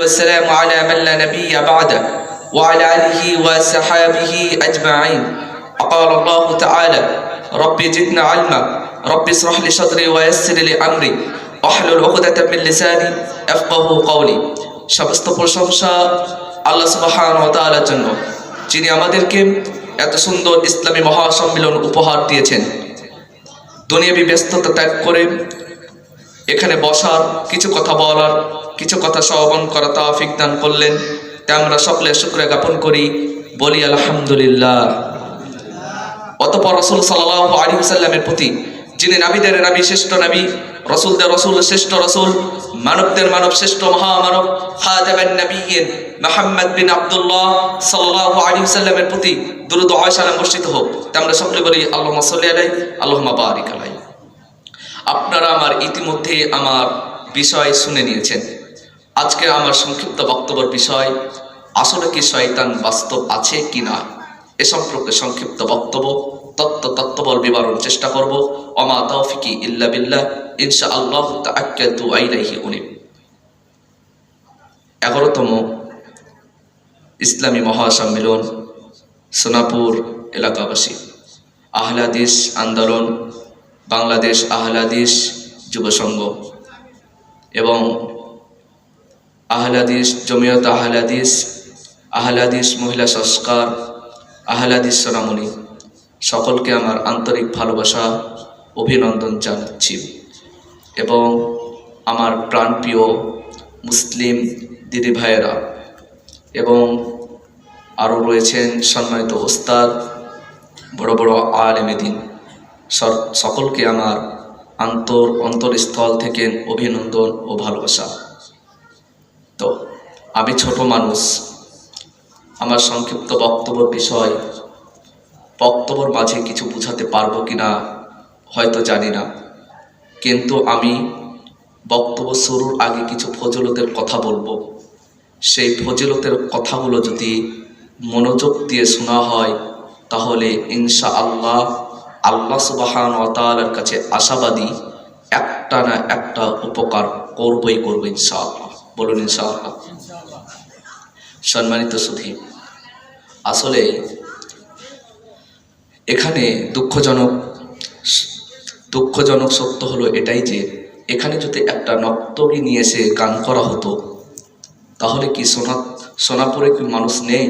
والسلام على من لا نبي بعده وعلى آله وصحابه أجمعين. قال الله تعالى: رب زدنا علما رب اشرح لي صدري ويسر لي أمري واحلل عقدة من لساني يفقهوا قولي. সমস্ত প্রশংসা আল্লাহ সুবহানাহু ওয়া তাআলার জন্য, যিনি আমাদেরকে এত সুন্দর ইসলামী মহাসম্মেলন উপহার দিয়েছেন। দুনিয়াবী ব্যস্ততা ত্যাগ করে এখানে বসার, কিছু কথা বলার, কিছু কথা শ্রবণ করা তৌফিক দান করলেন। তাই আমরা সকলে শুকরিয়া জ্ঞাপন করি, বলি আলহামদুলিল্লাহ। অতঃপর রাসূল সাল্লাল্লাহু আলাইহি ওয়াসাল্লামের প্রতি, যিনি নবীদের নবী শ্রেষ্ঠ নবী, রাসূলদের রাসূল শ্রেষ্ঠ রাসূল, মানবদের মানব শ্রেষ্ঠ মহামানব, খাতামুন নবিয়্যিন মুহাম্মদ বিন আব্দুল্লাহ সাল্লাল্লাহু আলাইহি ওয়াসাল্লামের প্রতি দুরূদ ও সালাম বর্ষিত হোক। তাই আমরা সকলে বলি আল্লাহুম্মা সাল্লি আলাইহি আল্লাহুম্মা বারিক আলাইহি। আপনারা আমার ইতিমধ্যে আমার বিষয় শুনে নিয়েছেন। আজকে আমার সংক্ষিপ্ত বক্তব্যের বিষয়, আসলে কি শয়তান বাস্তব আছে কি না, এ সম্পর্কে সংক্ষিপ্ত বক্তব্য তত্ত্ববল বিবরণ চেষ্টা করব। ওমা তাওফিকি ইল্লা বিল্লাহ, ইনশাআল্লাহ তাআক্কালতু ইলাইহি উনিব। 11তম ইসলামী মহাসম্মেলন সোনাপুর এলাকাবাসী, আহলে হাদিস আন্দোলন, বাংলাদেশ আহলে হাদিস যুব সংঘ এবং আহলে হাদিস জমিয়ত আহলে হাদিস মহিলা সংস্কার, আহলে হাদিস সোনামণি, সকলকে আমার আন্তরিক ভালোবাসা অভিনন্দন জানাচ্ছি। এবং আমার প্রাণপ্রিয় মুসলিম দিদি ভাইয়েরা এবং আরও রয়েছেন সম্মানিত ওস্তাদ, বড় বড় আলেমে দ্বীন, সকলকে আমার অন্তরস্থল থেকে অভিনন্দন ও ভালোবাসা। তো আমি ছোট মানুষ, আমার সংক্ষিপ্ত বক্তব্যের বিষয়, বক্তব্যের মাঝে কিছু বোঝাতে পারবো কিনা হয়তো জানি না, কিন্তু আমি বক্তব্য শুরুর আগে কিছু ফজিলতের কথা বলবো। সেই ফজিলতের কথাগুলো যদি মনোযোগ দিয়ে শোনা হয় তাহলে ইনশাআল্লাহ আল্লাহ সুবহানাহু ওয়া তাআলার কাছে আশাবাদী একটা না একটা উপকার করবই করবো ইনশাআল্লাহ। বলুন ইনশাআল্লাহ। সম্মানিত সুধী, আসলে এখানে দুঃখজনক সত্য হলো এটাই যে এখানে যদি একটা নর্তকী নিয়ে এসে গান করা হতো তাহলে কি সোনাপুরে কি মানুষ নেই?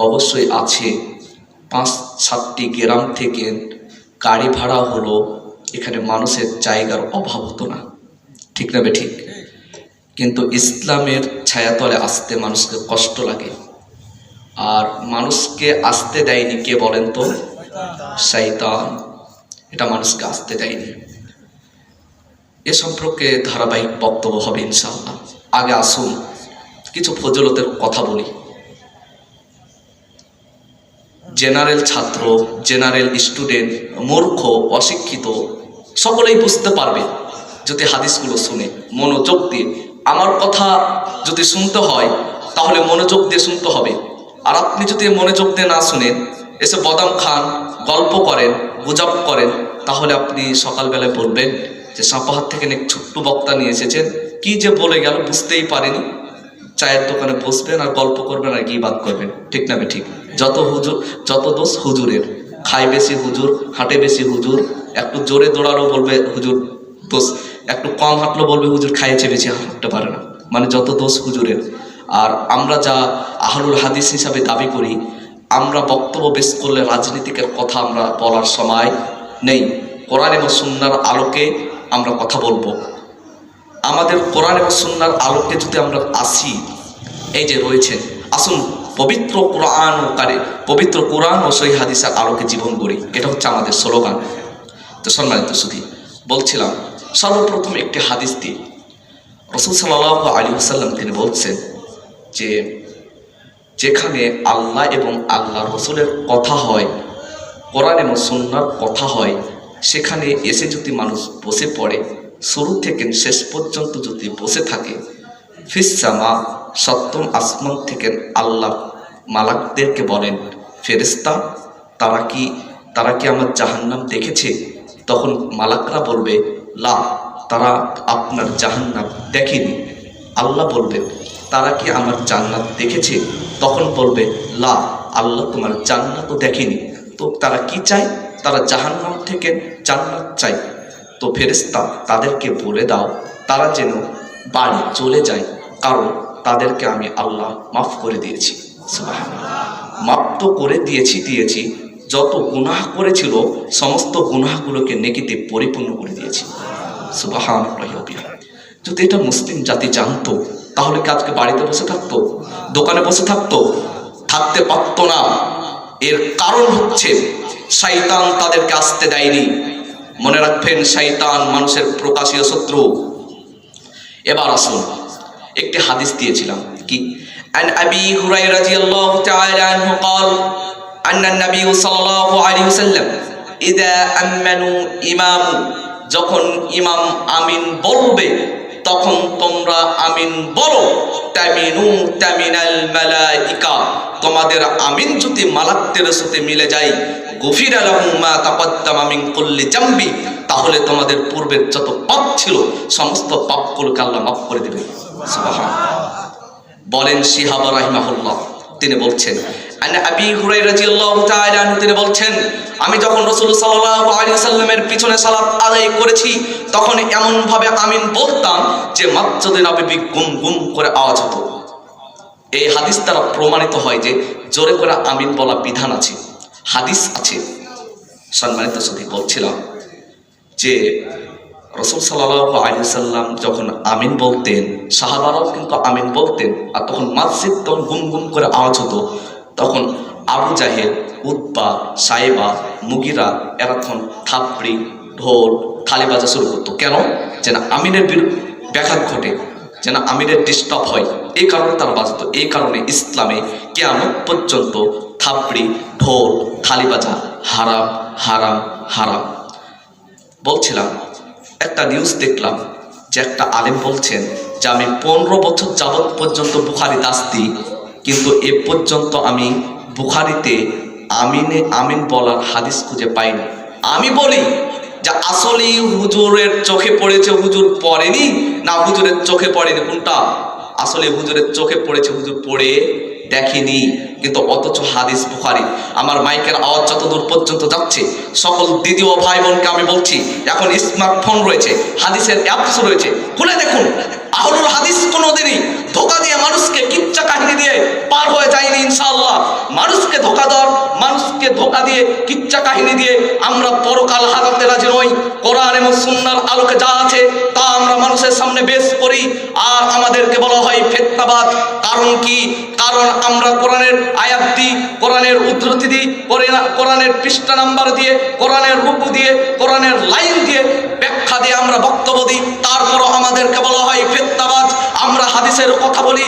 অবশ্যই আছে। 5-7টি গ্রাম থেকে গাড়ি ভাড়া হলো, এখানে মানুষের জায়গার অভাব হতো না, ঠিক না বেঠিক? কিন্তু ইসলামের ছায়াতলে আসতে মানুষকে কষ্ট লাগে। আর মানুষকে আসতে দেয়নি কে বলেন তো? শয়তান। এটা মানুষকে আসতে দেয়নি। এ সম্পর্কে ধারাবাহিক বক্তব্য হবে ইনশাআল্লাহ। আগে আসুন কিছু ফজিলতের কথা বলি। জেনারেল ছাত্র, জেনারেল স্টুডেন্ট, মূর্খ, অশিক্ষিত সকলেই বুঝতে পারবে যদি হাদিসগুলো শুনে মনোযোগ দিয়ে। আমার কথা যদি শুনতে হয় তাহলে মনোযোগ দিয়ে শুনতে হবে। আর আপনি যদি মনোযোগ দিয়ে না শুনেন, এসে বদাম খান, গল্প করেন, গুজব করেন, তাহলে আপনি সকালবেলায় বলবেন যে সাপাহার থেকে এক ছোট্ট বক্তা নিয়ে এসেছেন, কি যে বলে গেল বুঝতেই পারেনি। চায়ের দোকানে বসবেন আর গল্প করবেন আর গীবাত করবেন, ঠিক না ঠিক? যত দোষ হুজুরের। খায় বেশি হুজুর, হাঁটে বেশি হুজুর, একটু জোরে দৌড়ালো বলবে হুজুর দোষ, একটু কম হাঁটলো বলবে হুজুর খাইয়েছে বেশি হাঁটতে পারে না, মানে যত দোষ হুজুরের। আর আমরা যা আহলুল হাদিস হিসাবে দাবি করি, আমরা বক্তব্য বেশ করলে রাজনীতিকের কথা আমরা বলার সময় নেই। কোরআন এবং সুন্নাহর আলোকে আমরা কথা বলবো। আমাদের কোরআন এবং সুন্নাহর আলোকে যদি আমরা আসি, এই যে রয়েছেন, আসুন পবিত্র কোরআন ও সহিহ হাদিসের আলোকে জীবন গড়ি। এটা হচ্ছে আমাদের স্লোগান। তো সম্মানিত সুধী, বলছিলাম সর্বপ্রথম একটি হাদিস দিয়ে রাসূল সাল্লাল্লাহু আলাইহি ওয়াসাল্লাম তিনি বলছেন যে যেখানে আল্লাহ এবং আল্লাহ রসুলের কথা হয়, কোরআন এবং সুন্নাহর কথা হয়, সেখানে এসে যদি মানুষ বসে পড়ে, শুরু থেকে শেষ পর্যন্ত যদি বসে থাকে, ফিসসামা, সপ্তম আসমান থেকে আল্লাহ মালাকদেরকে বলেন, ফেরেশতা তারা কি আমার জাহান্নাম দেখেছে? তখন মালাকরা বলবে, লা, তারা আপনার জাহান্নাম দেখেনি। আল্লাহ বলবেন, তারা কি আমার জান্নাত দেখেছে? তখন বলবে, লা, আল্লাহ তোমার জান্নাত তো দেখেনি। তো তারা কি চায়? তারা জাহান্নাম থেকে জান্নাত চায়। তো ফেরেশতা তাদেরকে বলে দাও তারা যেন বাড়ি চলে যায়, কারণ তাদেরকে আমি আল্লাহ মাফ করে দিয়েছি। সুবহানাল্লাহ। মাফ তো করে দিয়েছি, যত গুনাহ করেছিল সমস্ত গুনাহগুলোকে নেকিতে পরিপূর্ণ করে দিয়েছি। সুবহানাল্লাহ। যদি এটা মুসলিম জাতি জানতো, তাহলে কি আজকে বাড়িতে বসে থাকতো? দোকানে বসে থাকতো? থাকতে পারতো না। এর কারণ হচ্ছে শয়তান তাদেরকে আসতে দেয়নি। মনে রাখবেন, শয়তান মানুষের প্রকাশীয় শত্রু। এবার আসুন, একটি হাদিস দিয়েছিলাম কি, আন আবি হুরায়রা রাদিয়াল্লাহু তাআলা আনহু قال أن النبي صلى الله عليه وسلم إذا أمنوا إمام, যখন ইমাম আমিন বলবে তখন তোমরা আমিন বলো। তামিনু তামিনাল মালাইকা, তোমাদের আমিন যদি মালাকদের সাথে মিলে যায়, গফিরা লাহুম মা তাকাদ্দামা মিন কুল্লি জামবি, তাহলে তোমাদের পূর্বের যত পাপ ছিল সমস্ত পাপগুলোকে আল্লাহ মাফ করে দেবে। সুবহানাল্লাহ। বলেন শিহাবা রাহিমাহুল্লাহ, তিনি বলছেন, আন আবি হুরায়রা রাদিয়াল্লাহু তাআলা আনহু, তিনি বলছেন, আমি যখন রাসূল সাল্লাল্লাহু আলাইহি সাল্লামের পিছনে সালাত আদায় করেছি তখন এমন ভাবে আমিন বলতাম যে মসজিদে নববী গুম গুম করে আওয়াজ হতো। এই হাদিস দ্বারা প্রমাণিত হয় যে জোরে করে আমিন বলা বিধান আছে, হাদিস আছে। সম্মানিত সাথী, বলছিলাম যে রাসূল সাল্লাল্লাহু আলাইহি সাল্লাম যখন আমিন বলতেন, সাহাবারাও কিন্তু আমিন বলতেন, আর তখন মসজিদ তখন গুম গুম করে আওয়াজ হতো। তখন আবু জাহেল, উতবা, সাইবা, মুগিরা এরা তখন থাপড়ি, ঢোল, থালি বাজা শুরু করতো। কেন? যেন আমিনের ব্যাঘাত ঘটে, যেন আমিনের ডিস্টার্ব হয়, এই কারণে তারা বাজতো। এই কারণে ইসলামে কিয়ামত পর্যন্ত থাপড়ি, ঢোল, থালি বাজা হারাম, হারাম, হারাম। বলছিলাম, একটা নিউজ দেখলাম যে একটা আলেম বলছেন যে আমি 15 বছর যাবৎ পর্যন্ত বুখারি দাস দিই, কিন্তু এ পর্যন্ত আমি বুখারিতে আমিন বলার হাদিস খুঁজে পাইনি। আমি বলি যে আসলেই হুজুরের চোখে পড়েছে, হুজুর পড়েনি, না হুজুরের চোখে পড়েনি, কোনটা? আসলে হুজুরের চোখে পড়েছে, হুজুর পড়ে দেখেনি, কিন্তু অথচ হাদিস বুখারি। আমার মাইকের আওয়াজ যত দূর পর্যন্ত যাচ্ছে, সকল দিদি ও ভাই বোনকে আমি বলছি, এখন স্মার্টফোন রয়েছে, হাদিসের অ্যাপস রয়েছে, খুলে দেখুন। আহলুল হাদিস কোনোদিনই ধোকা দিয়ে মানুষকে কিচ্ছা কাহিনী দিয়ে পার হয়ে যায়নি ইনশাআল্লাহ। মানুষকে ধোকা দিয়ে কিচ্ছা কাহিনী দিয়ে আমরা পরকাল হারাতে রাজি নই। কোরআন এবং সুন্নাহর আলোকে যা আছে তা আমরা মানুষের সামনে পেশ করি, আর আমাদেরকে বলা হয় ফিতনাবাদ। কারণ কি? কারণ আমরা কোরআনের আয়াত দিই, কোরআনের উদ্ধৃতি দিই, কোরআনের পৃষ্ঠা নাম্বার দিয়ে, কোরআনের রুকু দিয়ে, কোরআনের লাইন দিয়ে, ব্যাখ্যা দিয়ে আমরা বক্তব্য দিই, তারপরও আমাদেরকে বলা হয় ফিতনাবাদ। আমরা হাদিসের কথা বলি,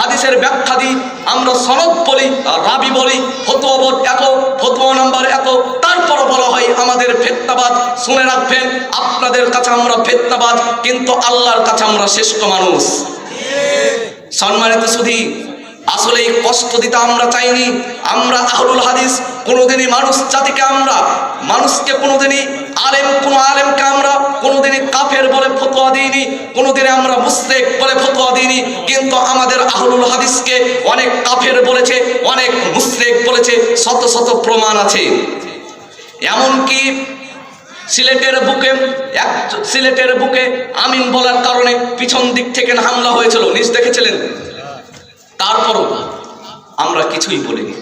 হাদিসের ব্যাখ্যা দিই, আমরা সনদ বলি, রাবি বলি, ফতোয়া বোর্ড এত, ফতোয়া নাম্বার এত, তারপরও বলা হয় আমাদের ফিতনাবাদ। শুনে রাখবেন, আপনাদের কাছে আমরা ফিতনাবাদ, কিন্তু আল্লাহর কাছে আমরা শ্রেষ্ঠ মানুষ। সম্মানিত সুধী, আসলে কষ্ট দিতে আমরা চাইনি। আমরা আহলুল হাদিস কোনোদিনই মানুষকে কোনোদিনই কোনো আলেমকে আমরা কোনোদিনই কাফের বলে ফতোয়া দিইনি, কোনোদিনই আমরা মুশরিক বলে ফতোয়া দিইনি, কিন্তু আমাদের আহলুল হাদিসকে অনেক কাফের বলেছে, অনেক মুশরিক বলেছে, শত শত প্রমাণ আছে। এমনকি সিলেটের বুকে আমিন বলার কারণে পিছন দিক থেকে হামলা হয়েছিল, নিজ দেখেছিলেন। তারপরও আমরা কিছুই বলিনি।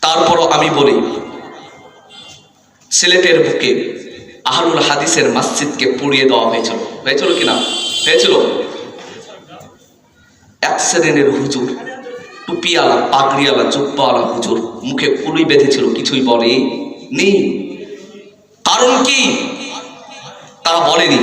তারপরও আমি বলি, সিলেটের বুকে আহলুল হাদিসের মসজিদকে পুড়িয়ে দেওয়া হয়েছিল কিনা? হয়েছিল। এক শ্রেণীর হুজুর, টুপিওয়ালা, পাগড়িওয়ালা, জুব্বাওয়ালা হুজুর মুখে কুলি বেঁধেছিল, কিছুই বলেনি। কারণ কি? তারা বলেনি।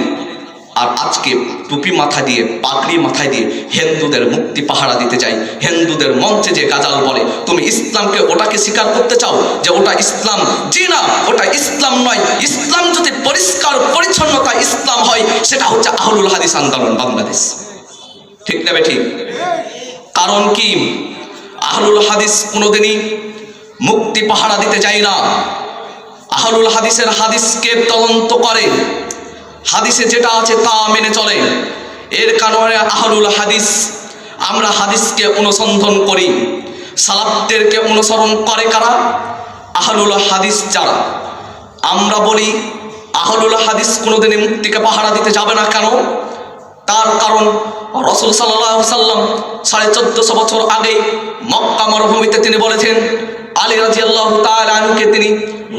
আর আজকে টুপি মাথায় দিয়ে, পাগড়ি মাথায় দিয়ে হিন্দুদের মুক্তি পাহারা দিতে চাই, হিন্দুদের মঞ্চে যে গাজাল বলে, তুমি ইসলামকে ওটাকে স্বীকার করতে চাও যে ওটা ইসলাম? জি না, ওটা ইসলাম নয়। ইসলাম যদি পরিষ্কার পরিচ্ছন্নতা ইসলাম হয়, সেটা হচ্ছে আহলুল হাদিস আন্দোলন বাংলাদেশ। ঠিক না ঠিক? কারণ কি? আহলুল হাদিস কোনোদিনই মুক্তি পাহারা দিতে চাই না। আহলুল হাদিসের হাদিসকে তদন্ত করে, হাদিসে যেটা আছে তা মেনে চলে। এর কারণে আহলুল হাদিস, আমরা হাদিসকে অনুসন্ধান করি। সালাফদেরকে অনুসরণ করে কারা? আহলুল হাদিস যারা। আমরা বলি আহলুল হাদিস কোনোদিনই মুক্তিকে পাহারা দিতে যাবে না। কেন? তার কারণ রাসূল সাল্লাল্লাহু আলাইহি সাল্লাম 1450 বছর আগে মক্কা মরুভূমিতে তিনি বলেছেন, আলী রাদিয়াল্লাহু তাআলা আনহুকে তিনি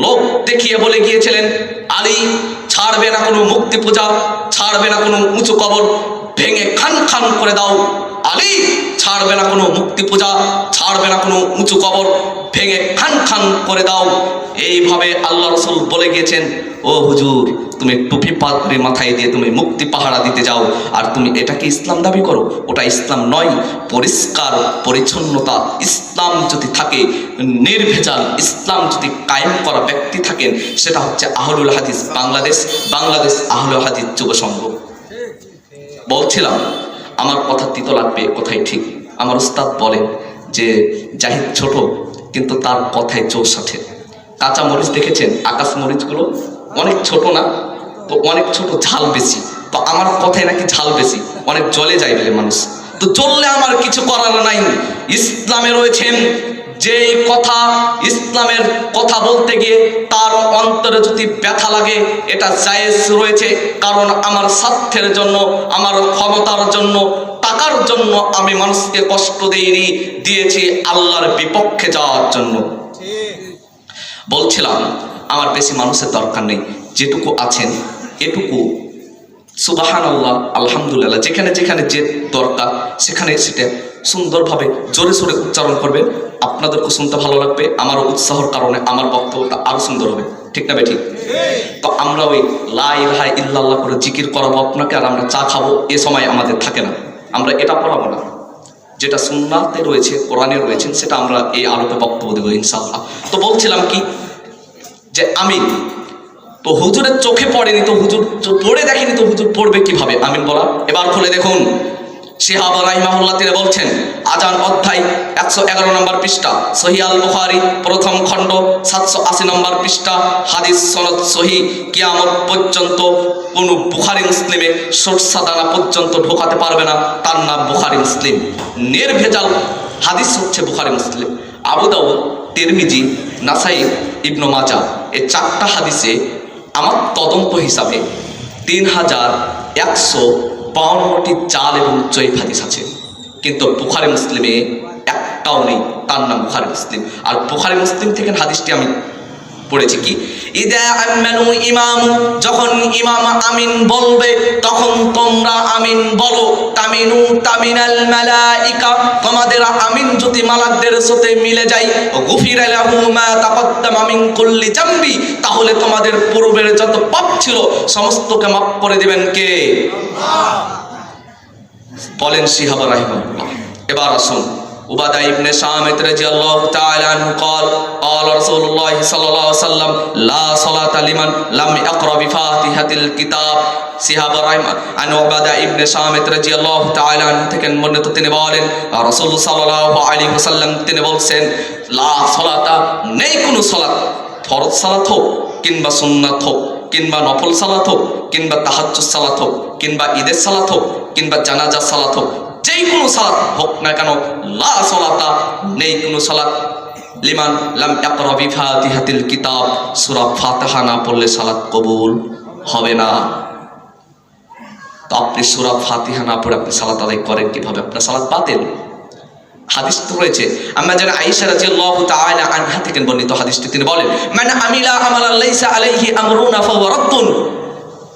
লোক দেখিয়ে বলে গিয়েছিলেন, আলী ছাড়বে না কোনো মূর্তি পূজা, ছাড়বে না কোনো উঁচু কবর, ভেঙে খান খান করে দাও। আলী ছাড়বে না কোনো মূর্তি পূজা, ছাড়বে না কোনো উঁচু কবর, ভেঙে খান খান করে দাও। এইভাবে আল্লাহ রাসূল বলে গিয়েছেন, ও হুজুর, তুমি টুপি পাগড়ি মাথায় দিয়ে তুমি মুক্তি পাহারা দিতে যাও, আর তুমি এটাকে ইসলাম দাবি করো? ওটা ইসলাম নয়। পরিষ্কার পরিচ্ছন্নতা ইসলাম যদি থাকে, নির্ভেজাল ইসলাম যদি কায়েম করা ব্যক্তি থাকেন, সেটা হচ্ছে আহলুল হাদিস বাংলাদেশ আহলুল হাদিস যুব সংঘ। বলছিলাম, আমার কথা তিতো লাগবে, কথাই ঠিক। আমার উস্তাদ বলেন যে জাহিদ ছোট, কিন্তু তার কথায় 64। কাঁচা মরিচ দেখেছেন? আকাশ মরিচগুলো অনেক ছোট না? তো অনেক ছোট, ঝাল বেশি। তো আমার কথায় নাকি ঝাল বেশি, অনেক জ্বলে যায় বলে মানুষ। তো জ্বললে আমার কিছু করার নাই। ইসলামে রয়েছেন যে কথা, ইসলামের কথা বলতে গিয়ে তার অন্তরে যদি ব্যথা লাগে, এটা জায়েজ রয়েছে। কারণ আমার স্বার্থের জন্য, আমার ক্ষমতার জন্য, টাকার জন্য আমি মানুষকে কষ্ট দিয়েছি আল্লাহর বিপক্ষে যাওয়ার জন্য। বলছিলাম, আমার বেশি মানুষের দরকার নেই, যেটুকু আছেন এটুকু সুবহানাল্লাহ আলহামদুলিল্লাহ, যেখানে যেখানে যে দরকার সেখানে সেটা সুন্দরভাবে জোরে সোরে উচ্চারণ করবেন। আপনাদেরকে শুনতে ভালো লাগবে, আমার উৎসাহর কারণে আমার বক্তব্যটা আরো সুন্দর হবে। ঠিক না বেঠিক? তো আমরা ওই লা ইলাহা ইল্লাল্লাহ করে জিকির করাবো আপনাকে, আর আমরা চা খাবো, এ সময় আমাদের থাকে না। আমরা এটা পড়াবো না, যেটা সুন্নাতে রয়েছে, কোরআনে রয়েছে, সেটা আমরা এই আলোকে বক্তব্য দেবো ইনশাআল্লাহ। তো বলছিলাম কি, যে আমিন তো হুজুরের চোখে পড়েনি, তো হুজুর পড়ে দেখেনি, তো হুজুর পড়বে কিভাবে আমিন বলা? এবার খুলে দেখুন, শিহাব রাহিমাহুল্লাহ তিনি বলছেন, আজান অধ্যায় 111 নম্বর পৃষ্ঠা, সহিহ আল বুখারী প্রথম খণ্ড 780 নম্বর পৃষ্ঠা, হাদিস সনদ সহিহ। কিয়ামত পর্যন্ত কোন বুখারী মুসলিমে সরষা দানা পর্যন্ত ঢোকাতে পারবে না, তার নাম বুখারী মুসলিম। নির্ভেজাল হাদিস হচ্ছে বুখারী মুসলিম। আবু দাউদ, তিরমিজি, নাসাই, ইবনে মাজাহ, এই 4টা হাদিসে আমার তদন্ত হিসাবে 3152টি জাল এবং জয়ীফ হাদিস আছে, কিন্তু বুখারী মুসলিমে একটাও নেই, তার নাম বুখারী মুসলিম। আর বুখারী মুসলিম থেকে হাদিসটি আমি পড়েছি কি, ইদা আমানু ইমাম, যখন ইমাম আমিন বলবে তখন তোমরা আমিন বলো। তামিনু তামিনাল মালাইকা, তোমাদের আমিন যদি মালাকদের সাথে মিলে যায়, গুফিরা লাহু মা তাকদ্দামা মিন কুল্লি জামবি, তাহলে তোমাদের পূর্বের যত পাপ ছিল সমস্তকে মাফ করে দিবেন কে? আল্লাহ। বলেন শিহাব রাহিমাহুল্লাহ। এবার আসুন, উবাদা ইবনে সামিত রাদিয়াল্লাহু তাআলা আনহু قال قال رسول الله صلى الله عليه وسلم لا صلاة لمن لم يقرأ بفاتحة الكتاب। শিহাব আন উবাদা ইবনে সামিত রাদিয়াল্লাহু তাআলা আনহু থেকে বর্ণিত, তিনি বলেন রাসূল সাল্লাল্লাহু আলাইহি ওয়াসাল্লাম তিনি বলছেন, লা সালাতা, নেই কোনো সালাত, ফরজ সালাত হোক কিংবা সুন্নাত হোক কিংবা নফল সালাত হোক কিংবা তাহাজ্জুদ সালাত হোক কিংবা ঈদের সালাত হোক কিংবা জানাজা সালাত হোক, যেই কোনো সালাত হোক না কেন, লা সালাতা, নেই কোনো সালাত, লিমান লাম ইয়াকরা বিফাতিহাতিল কিতাব, সূরা ফাতিহা না পড়লে সালাত কবুল হবে না। তো আপনি সূরা ফাতিহা না পড়ে আপনি সালাত আদায় করেন কিভাবে? আপনার সালাত বাতিল। হাদিস তো রয়েছে, আমরা জানি আয়েশা রাদিয়াল্লাহু তাআলা আনহা থেকে বর্ণিত হাদিসটি, তিনি বলেন, মান আমিলা আমালান লাইসা আলাইহি আমরুনা ফাহুয়া রাদ্দুন।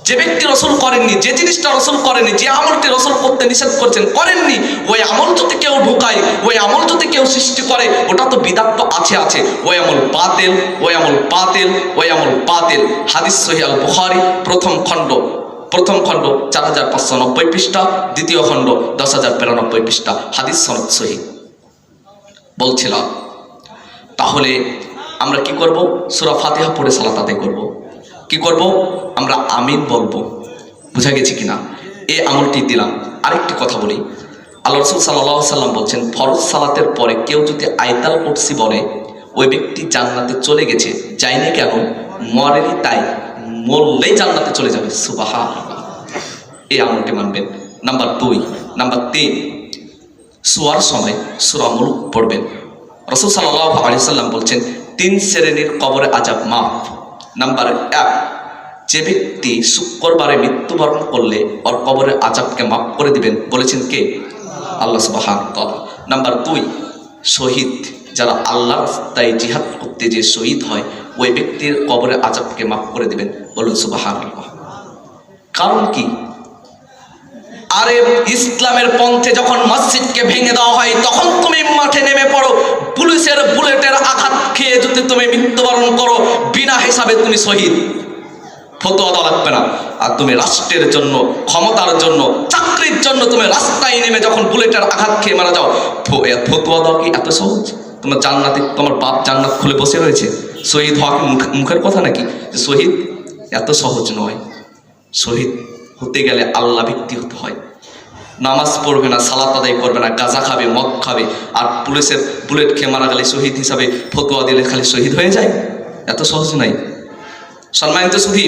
যে ব্যক্তি রাসূল করেননি, যে জিনিসটা রাসূল করেননি, যে আমলটি রাসূল করতে নিষেধ করেছেন করেননি, ওই আমল যদি কেউ ঢুকায়, ওই আমল যদি কেউ সৃষ্টি করে, ওটা তো বিদআত তো আছে, ওই আমল বাতিল, ওই আমল বাতিল, ওই আমল বাতিল। হাদিস সহিহ আল বুখারী প্রথম খণ্ড 4590 পৃষ্ঠা, দ্বিতীয় খণ্ড 10092 পৃষ্ঠা, হাদিস সনদ সহিহ। বলছিলাম, তাহলে আমরা কি করব? সূরা ফাতিহা পড়ে সালাত আদায় করব। কি করব? আমরা আমিন বলবো। বুঝা গেছে কিনা? এই আমলটি দিলাম। আরেকটি কথা বলি, আল্লাহ রাসূল সাল্লাল্লাহু আলাইহি সাল্লাম বলছেন, ফরজ সালাতের পরে কেউ যদি আয়াতুল কুরসি বলে, ওই ব্যক্তি জান্নাতে চলে গেছে। যায়নি কেন? মরেনি তাই, মরলেই জান্নাতে চলে যাবে। সুবহানাল্লাহ। এই আমলটি মানবেন। নাম্বার 2। নাম্বার 3, শোয়ার সময় সূরা মুলক পড়বেন। রাসূল সাল্লাল্লাহু আলাইহি সাল্লাম বলছেন 3 শ্রেণীর কবরে আযাব মাফ। নাম্বার 1, যে ব্যক্তি শুক্রবারে মৃত্যুবরণ করলে ওর কবরের আযাবকে মাফ করে দিবেন, বলেছেন কে? আল্লাহ সুবহানাহু ওয়া তাআলা। নাম্বার 2, শহীদ, যারা আল্লাহর রাস্তায় জিহাদ করতে যে শহীদ হয় ওই ব্যক্তির কবরের আযাবকে মাফ করে দিবেন, বলুন সুবহানাল্লাহ। কারণ কি? আরে ইসলামের পন্থে যখন মসজিদকে ভেঙে দেওয়া হয় তখন তুমি মাঠে নেমে পড়ো, পুলিশের বুলেটের আঘাত খেয়ে যদি তুমি মৃত্যুবরণ করো বিনা হিসাবে তুমি শহীদ, ফতোয়া দেওয়া লাগবে না। আর তুমি রাষ্ট্রের জন্য, ক্ষমতার জন্য, চাকরির জন্য তুমি রাস্তায় নেমে যখন বুলেটের আঘাত খেয়ে মারা যাও, ফতোয়া দেওয়া কি এত সহজ? তোমার জান্নাতে, তোমার বাপ জান্নাত খুলে বসে রয়েছে, শহীদ হওয়া কি মুখের কথা নাকি? শহীদ এত সহজ নয়। শহীদ হতে গেলে আল্লাহ ভিত্তি হতে হয়। নামাজ পড়বে না, সালাত আদায় করবে না, গাঁজা খাবে, মদ খাবে, আর পুলিশের বুলেট খেয়ে মারা গেলে শহীদ হিসাবে ফতোয়া দিলে খালি শহীদ হয়ে যায়? এত সহজ নাই। সম্মানিত সুধী,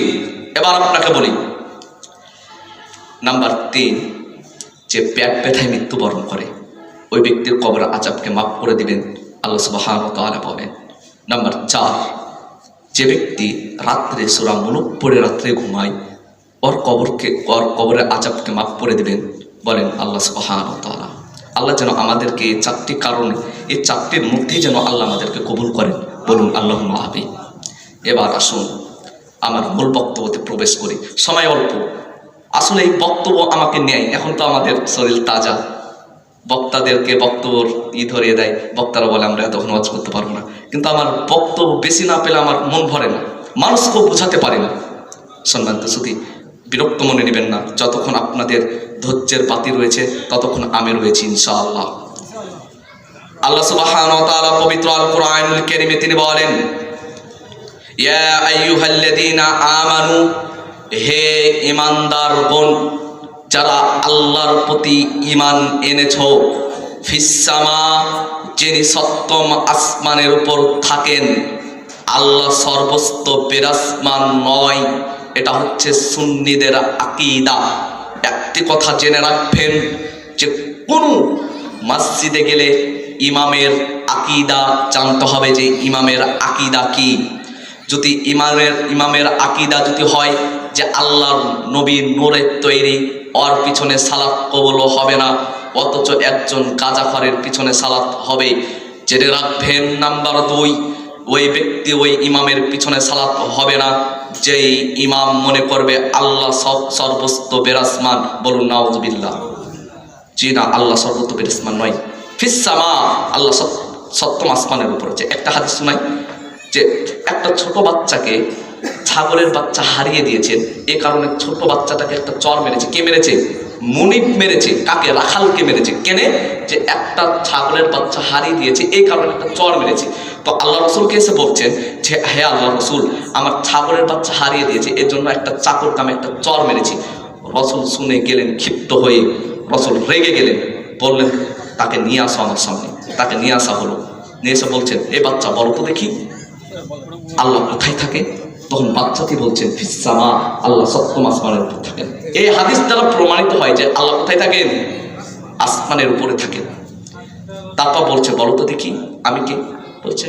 এবার আপনাকে বলি নাম্বার 3, যে পেট ব্যথায় মৃত্যুবরণ করে ওই ব্যক্তির কবরের আযাবকে মাফ করে দিবেন, আল্লাহ সুবহানাহু ওয়া তাআলা বলেন। নাম্বার 4, যে ব্যক্তি রাত্রে সূরা মুলক পড়ে রাত্রে ঘুমায় ওর কবরের আযাবকে মাফ করে দিবেন, বলেন আল্লাহ সুবহানাহু ওয়া তাআলা। আল্লাহ যেন আমাদেরকে এই 4টি কারণে, এই 4টির মধ্যেই যেন আল্লাহ আমাদেরকে কবুল করেন, বলুন আল্লাহুম্মা আমিন। এবার আসুন আমার মূল বক্তব্যতে প্রবেশ করি, সময় অল্প। আসলে এই বক্তব্য আমাকে নেয়, এখন তো আমাদের শরীর তাজা, বক্তাদেরকে বক্তব্য ধরিয়ে দেয়, বক্তারা বলে আমরা তখন ওয়াজ করতে পারবো না, কিন্তু আমার বক্তব্য বেশি না পেলে আমার মন ভরে না, মানুষকেও বোঝাতে পারি না। সম্মানিত সুধী, বিরক্ত মনে নেবেন না, যতক্ষণ আপনাদের ধৈর্যের বাতি রয়েছে ততক্ষণ আমি রয়েছি ইনশাআল্লাহ। আল্লাহ সুবহানাহু ওয়া তাআলা পবিত্র আল কোরআনুল কারীমে তিনি বলেন, ইয়া আইয়ুহাল্লাযীনা আমানু, হে ঈমানদারগণ, যারা আল্লাহর প্রতি ঈমান এনেছো, ফিসসামা, যিনি সপ্তম আসমানের উপর থাকেন, আল্লাহ সর্বস্ত বিরাজমান নয়। এটা হচ্ছে সুন্নিদের আকীদা। একটি কথা জেনে রাখবেন যে কোন মসজিদে গেলে ইমামের আকীদা জানতে হবে, যে ইমামের আকীদা কি। যদি ইমামের আকীদা যদি হয় যে আল্লাহর নবী নূরের তৈরি, ওর পিছনে সালাত কবুল হবে না, অথচ একজন গাঁজাখোরের পিছনে সালাত হবে, জেনে রাখবেন। নাম্বার 2, ওই ব্যক্তি ওই ইমামের পিছনে সালাত হবে না যেই ইমাম মনে করবে আল্লাহ সর্বস্ত বিরাজমান, বলুন নাউযুবিল্লাহ। জি না, আল্লাহ সর্বস্ত বিরাজমান নয়। ফিসসামা, আল্লাহ সপ্তম আসমানের উপর। যে একটা হাদিস শোনাই, যে একটা ছোট বাচ্চাকে ছাগলের বাচ্চা হারিয়ে দিয়েছেন, এ কারণে ছোট বাচ্চাটাকে একটা চর মেরেছে। কে মেরেছে? মুনিব মেরেছে। কাকে? রাখালকে মেরেছে। কেনে? যে একটা ছাগলের বাচ্চা হারিয়ে দিয়েছে, এই কারণে একটা চর মেরেছে। তো আল্লাহ রসুলকে এসে বলছেন যে হে আল্লাহ রসুল, আমার ছাগলের বাচ্চা হারিয়ে দিয়েছে, এর জন্য একটা চাকর কামে একটা চর মেরেছি। রসুল শুনে গেলেন ক্ষিপ্ত হয়ে, রসুল রেগে গেলেন, বললেন তাকে নিয়ে আসো আমার সামনে। তাকে নিয়ে আসা হলো। নিয়ে এসে বলছেন, এ বাচ্চা বলো তো দেখি আল্লাহ কোথায় থাকে? তখন বাচ্চাটি বলছেন ফিসসামা, আল্লাহ সপ্তম আসমানের উপর থাকেন। এই হাদিস দ্বারা প্রমাণিত হয় যে আল্লাহ কোথায় থাকেন? আসমানের উপরে থাকেন। তারপর বলছে বলো তো দেখি আমি কে? বলছে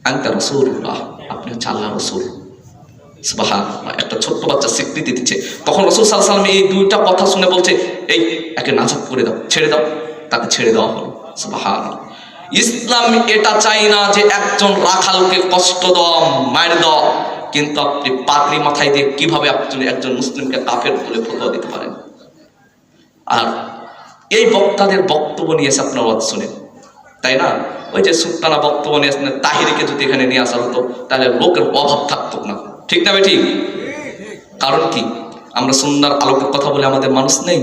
আনতা রাসূলুল্লাহ, আপনি হচ্ছে আল্লাহ রসুল। সুবহানাল্লাহ, একটা ছোট্ট বাচ্চা স্বীকৃতি দিচ্ছে। তখন রাসূল সাল্লাল্লাহু আলাইহি ওয়াসাল্লাম এই দুইটা কথা শুনে বলছে, এই একে নাজাত করে দাও, ছেড়ে দাও। তাকে ছেড়ে দেওয়া হলো। সুবহানাল্লাহ। ইসলাম এটা চাই না যে একজন রাখালকে কষ্ট দেওয়া, মার দেওয়া, কিন্তু আপনি পাগড়ি মাথায় দিয়ে কিভাবে আপনি একজন মুসলিমকে কাফের বলে ফতোয়া দিতে পারেন? আর এই বক্তাদের বক্তব্য নিয়ে এসে আপনার ওয়াজ শুনেন, তাই না? ওই যে সুলতানা বক্তব্য নিয়ে আসেন, তাহিরিকে যদি এখানে নিয়ে আসা হতো তাহলে লোকের অভাব থাকতো না। ঠিক না ঠিক? কারণ কি? আমরা সুন্দর আলোকের কথা বলে আমাদের মানুষ নেই।